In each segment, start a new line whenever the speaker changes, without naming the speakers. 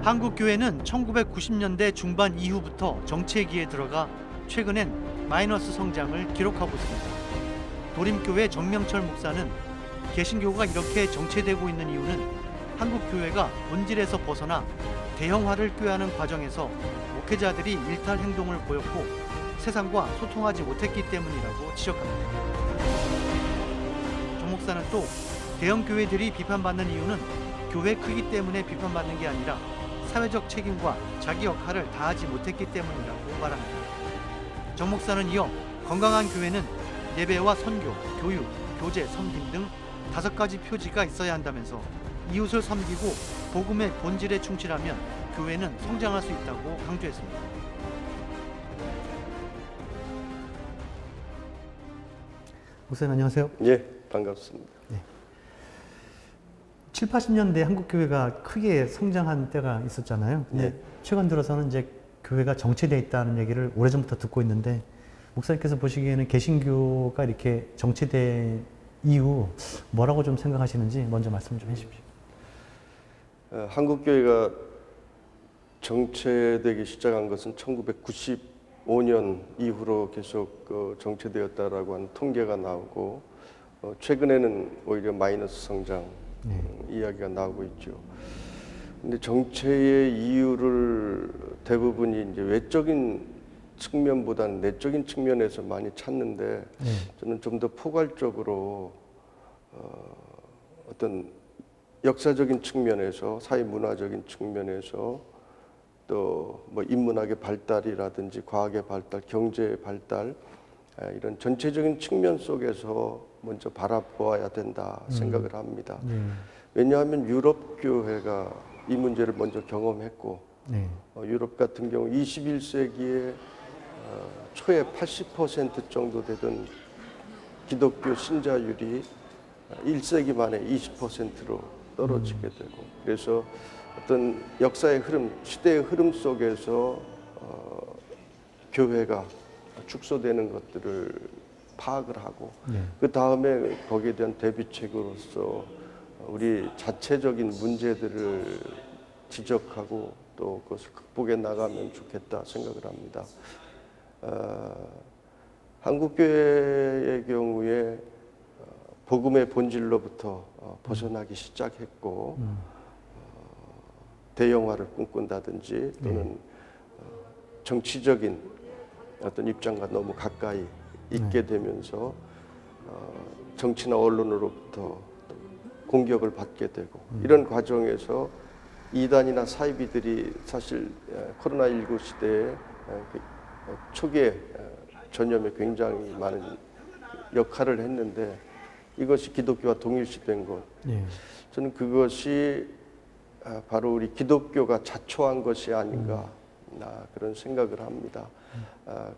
한국 교회는 1990년대 중반 이후부터 정체기에 들어가 최근엔 마이너스 성장을 기록하고 있습니다. 도림교회 정명철 목사는 개신교가 이렇게 정체되고 있는 이유는 한국 교회가 본질에서 벗어나 대형화를 꾀하는 과정에서 목회자들이 일탈 행동을 보였고 세상과 소통하지 못했기 때문이라고 지적합니다. 정 목사는 또 대형 교회들이 비판받는 이유는 교회 크기 때문에 비판받는 게 아니라 사회적 책임과 자기 역할을 다하지 못했기 때문이라고 말합니다. 정 목사는 이어 건강한 교회는 예배와 선교, 교육, 교제, 섬김 등 5가지 표지가 있어야 한다면서 이웃을 섬기고 복음의 본질에 충실하면 교회는 성장할 수 있다고 강조했습니다. 목사님 안녕하세요.
예, 반갑습니다.
네. 7, 80년대 한국 교회가 크게 성장한 때가 있었잖아요. 근데 최근 들어서는 이제 교회가 정체되어 있다는 얘기를 오래전부터 듣고 있는데 목사님께서 보시기에는 개신교가 이렇게 정체된 이유 뭐라고 좀 생각하시는지 먼저 말씀 좀 해주십시오.
한국 교회가 정체되기 시작한 것은 1995년 이후로 계속 정체되었다라고 하는 통계가 나오고 최근에는 오히려 마이너스 성장 이야기가 나오고 있죠. 근데 정체의 이유를 대부분이 이제 외적인 측면보다는 내적인 측면에서 많이 찾는데 저는 좀 더 포괄적으로 어떤 역사적인 측면에서 사회문화적인 측면에서 또 뭐 인문학의 발달이라든지 과학의 발달, 경제의 발달 이런 전체적인 측면 속에서 먼저 바라보아야 된다 생각을 합니다. 왜냐하면 유럽 교회가 이 문제를 먼저 경험했고 유럽 같은 경우 21세기에 초에 80% 정도 되던 기독교 신자율이 1세기 만에 20%로 떨어지게 되고 그래서 어떤 역사의 흐름, 시대의 흐름 속에서 교회가 축소되는 것들을 파악을 하고 그 다음에 거기에 대한 대비책으로서 우리 자체적인 문제들을 지적하고 또 그것을 극복해 나가면 좋겠다 생각을 합니다. 한국교회의 경우에 복음의 본질로부터 벗어나기 시작했고 대형화를 꿈꾼다든지 또는 정치적인 어떤 입장과 너무 가까이 있게 되면서 정치나 언론으로부터 공격을 받게 되고 이런 과정에서 이단이나 사이비들이 사실 코로나19 시대에 초기에 전염에 굉장히 많은 역할을 했는데 이것이 기독교와 동일시된 것. 저는 그것이 바로 우리 기독교가 자초한 것이 아닌가 그런 생각을 합니다.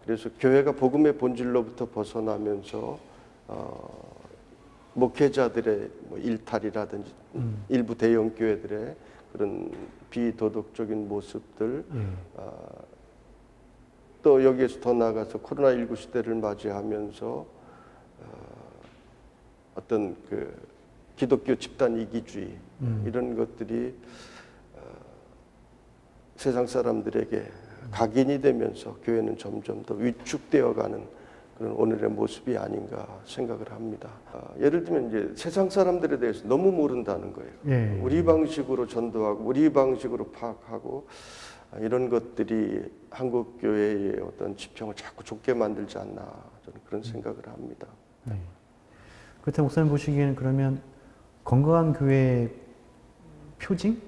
그래서 교회가 복음의 본질로부터 벗어나면서 목회자들의 뭐 일탈이라든지 일부 대형 교회들의 그런 비도덕적인 모습들 또 여기에서 더 나아가서 코로나19 시대를 맞이하면서 어떤 그 기독교 집단 이기주의 이런 것들이 세상 사람들에게 각인이 되면서 교회는 점점 더 위축되어가는 그런 오늘의 모습이 아닌가 생각을 합니다. 예를 들면 이제 세상 사람들에 대해서 너무 모른다는 거예요. 우리 방식으로 전도하고 우리 방식으로 파악하고 이런 것들이 한국 교회의 어떤 지평을 자꾸 좁게 만들지 않나 저는 그런 생각을 합니다.
그렇다면 목사님 보시기에는 그러면 건강한 교회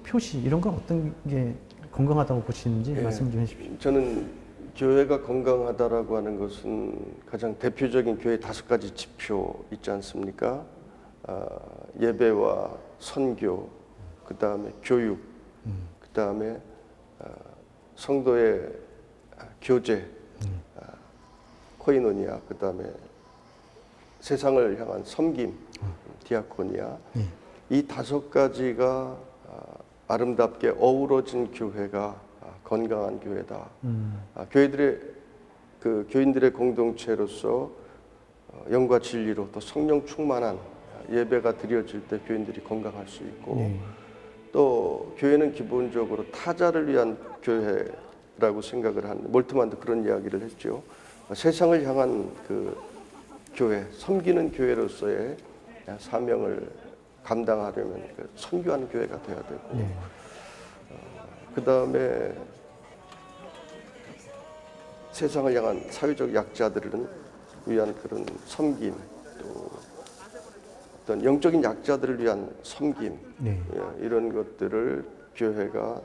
표시 이런 건 어떤 게 건강하다고 보시는지 말씀 좀 해주십시오.
저는 교회가 건강하다라고 하는 것은 가장 대표적인 교회 5가지 지표 있지 않습니까? 예배와 선교, 그 다음에 교육, 그 다음에 성도의 교제, 코이노니아, 그 다음에 세상을 향한 섬김, 디아코니아. 이 5가지가 아름답게 어우러진 교회가 건강한 교회다. 교회들의 그 교인들의 공동체로서 영과 진리로 또 성령 충만한 예배가 드려질 때 교인들이 건강할 수 있고 또 교회는 기본적으로 타자를 위한 교회라고 생각을 하는, 몰트만도 그런 이야기를 했죠. 세상을 향한 그 교회, 섬기는 교회로서의 사명을 감당하려면 선교하는 교회가 돼야 되고, 그 다음에 세상을 향한 사회적 약자들을 위한 그런 섬김, 또 어떤 영적인 약자들을 위한 섬김, 이런 것들을 교회가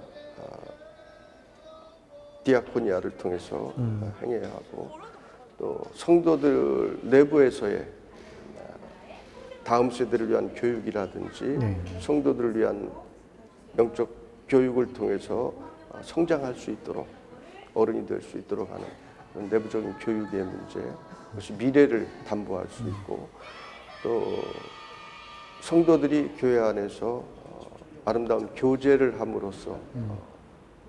디아코니아를 통해서 행해야 하고, 또 성도들 내부에서의 다음 세대를 위한 교육이라든지 성도들을 위한 영적 교육을 통해서 성장할 수 있도록, 어른이 될 수 있도록 하는 그런 내부적인 교육의 문제, 그것이 미래를 담보할 수 있고, 또 성도들이 교회 안에서 아름다운 교제를 함으로써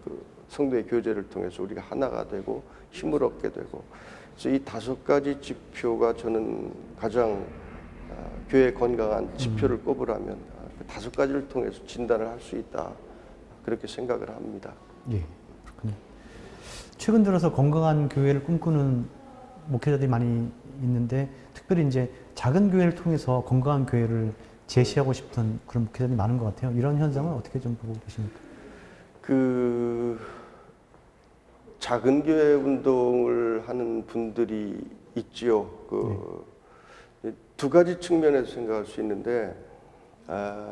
그 성도의 교제를 통해서 우리가 하나가 되고 힘을 얻게 되고, 그래서 이 5가지 지표가 저는 가장 교회의 건강한 지표를 꼽으라면 그 5가지를 통해서 진단을 할 수 있다, 그렇게 생각을 합니다.
예, 그렇군요. 최근 들어서 건강한 교회를 꿈꾸는 목회자들이 많이 있는데, 특별히 이제 작은 교회를 통해서 건강한 교회를 제시하고 싶은 그런 목회자들이 많은 것 같아요. 이런 현상은 어떻게 좀 보고 계십니까?
그 작은 교회 운동을 하는 분들이 있지요. 두 가지 측면에서 생각할 수 있는데,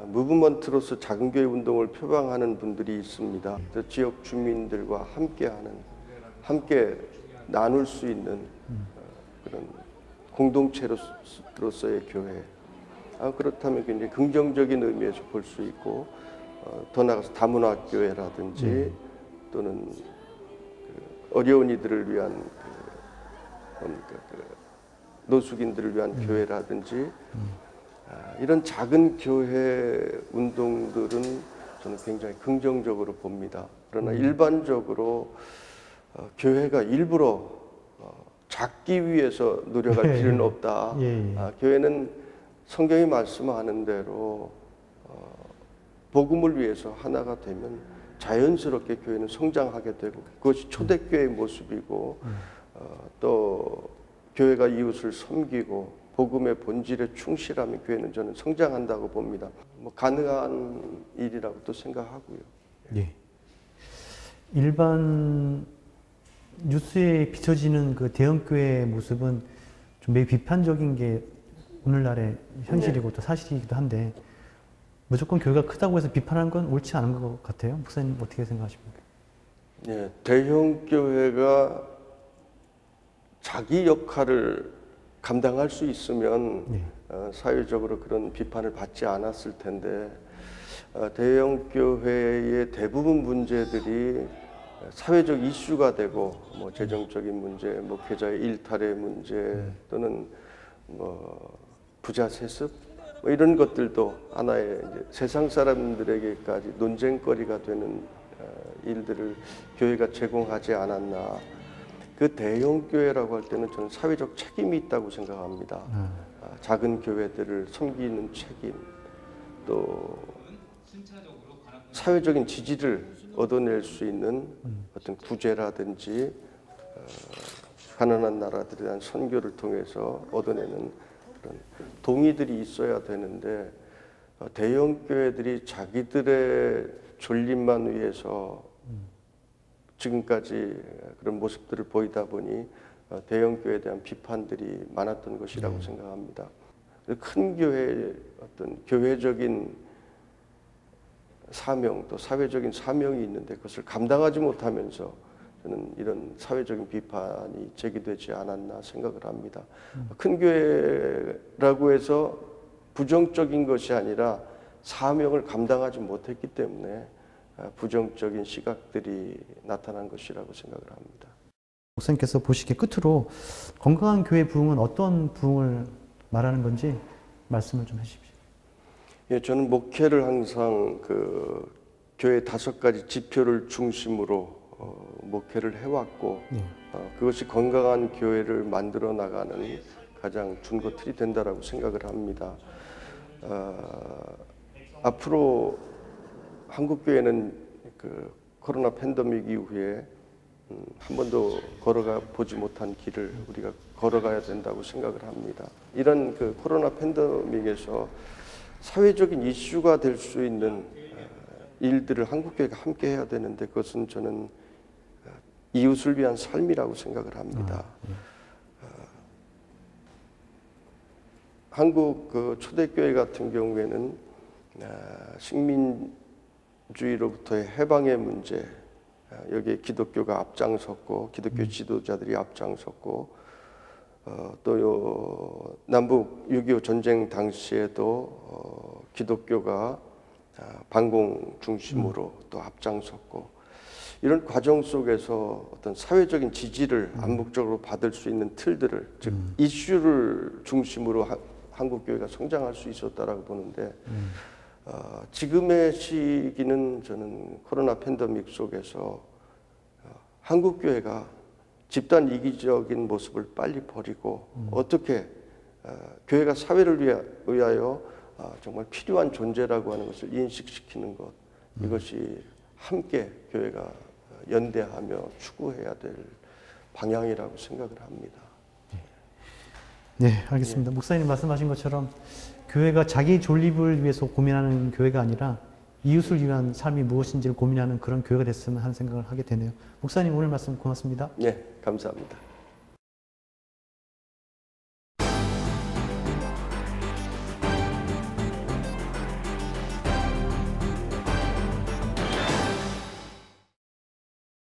무브먼트로서 작은 교회 운동을 표방하는 분들이 있습니다. 지역 주민들과 함께 나눌 수 있는 그런 공동체로서의 교회. 그렇다면 굉장히 긍정적인 의미에서 볼 수 있고, 더 나아가서 다문화 교회라든지 또는 어려운 이들을 위한 노숙인들을 위한 교회라든지, 이런 작은 교회 운동들은 저는 굉장히 긍정적으로 봅니다. 그러나 일반적으로 교회가 일부러 작기 위해서 노력할 필요는 없다. 교회는 성경이 말씀하는 대로 복음을 위해서 하나가 되면 자연스럽게 교회는 성장하게 되고, 그것이 초대교회의 모습이고, 또 교회가 이웃을 섬기고 복음의 본질에 충실하면 교회는 저는 성장한다고 봅니다. 가능한 일이라고 또 생각하고요.
예. 일반 뉴스에 비춰지는 그 대형교회의 모습은 좀 매우 비판적인 게 오늘날의 현실이고 또 사실이기도 한데, 무조건 교회가 크다고 해서 비판하는 건 옳지 않은 것 같아요. 목사님 어떻게 생각하십니까?
네, 대형 교회가 자기 역할을 감당할 수 있으면 사회적으로 그런 비판을 받지 않았을 텐데, 대형 교회의 대부분 문제들이 사회적 이슈가 되고, 재정적인 문제, 목회자의 일탈의 문제, 또는 부자 세습, 이런 것들도 하나의 이제 세상 사람들에게까지 논쟁거리가 되는 일들을 교회가 제공하지 않았나. 그 대형 교회라고 할 때는 저는 사회적 책임이 있다고 생각합니다. 작은 교회들을 섬기는 책임, 또 사회적인 지지를 얻어낼 수 있는 어떤 구제라든지 가난한 나라들에 대한 선교를 통해서 얻어내는 그런 동의들이 있어야 되는데, 대형 교회들이 자기들의 존립만 위해서 지금까지 그런 모습들을 보이다 보니 대형 교회에 대한 비판들이 많았던 것이라고 생각합니다. 큰 교회의 어떤 교회적인 사명, 또 사회적인 사명이 있는데 그것을 감당하지 못하면서 저는 이런 사회적인 비판이 제기되지 않았나 생각을 합니다. 큰 교회라고 해서 부정적인 것이 아니라 사명을 감당하지 못했기 때문에 부정적인 시각들이 나타난 것이라고 생각을 합니다.
목사님께서 보시기에 끝으로 건강한 교회 부흥은 어떤 부흥을 말하는 건지 말씀을 좀 해주십시오.
예, 저는 목회를 항상 그 교회 5가지 지표를 중심으로 목회를 해왔고, 그것이 건강한 교회를 만들어 나가는 가장 준거 틀이 된다라고 생각을 합니다. 앞으로 한국 교회는 그 코로나 팬데믹 이후에 한 번도 걸어가 보지 못한 길을 우리가 걸어가야 된다고 생각을 합니다. 이런 그 코로나 팬데믹에서 사회적인 이슈가 될 수 있는 일들을 한국 교회가 함께 해야 되는데 그것은 저는 이웃을 위한 삶이라고 생각을 합니다. 한국 그 초대교회 같은 경우에는 식민주의로부터의 해방의 문제, 여기에 기독교가 앞장섰고 기독교 지도자들이 앞장섰고 또 남북 6.25 전쟁 당시에도 기독교가 반공 중심으로 또 앞장섰고 이런 과정 속에서 어떤 사회적인 지지를 암묵적으로 받을 수 있는 틀들을 즉 이슈를 중심으로 한국 교회가 성장할 수 있었다라고 보는데 지금의 시기는 저는 코로나 팬데믹 속에서 한국 교회가 집단 이기적인 모습을 빨리 버리고 어떻게 교회가 사회를 위하여 정말 필요한 존재라고 하는 것을 인식시키는 것 이것이 함께 교회가 연대하며 추구해야 될 방향이라고 생각을 합니다.
네, 알겠습니다. 목사님 말씀하신 것처럼 교회가 자기 존립을 위해서 고민하는 교회가 아니라 이웃을 위한 삶이 무엇인지를 고민하는 그런 교회가 됐으면 하는 생각을 하게 되네요. 목사님 오늘 말씀 고맙습니다.
네, 감사합니다.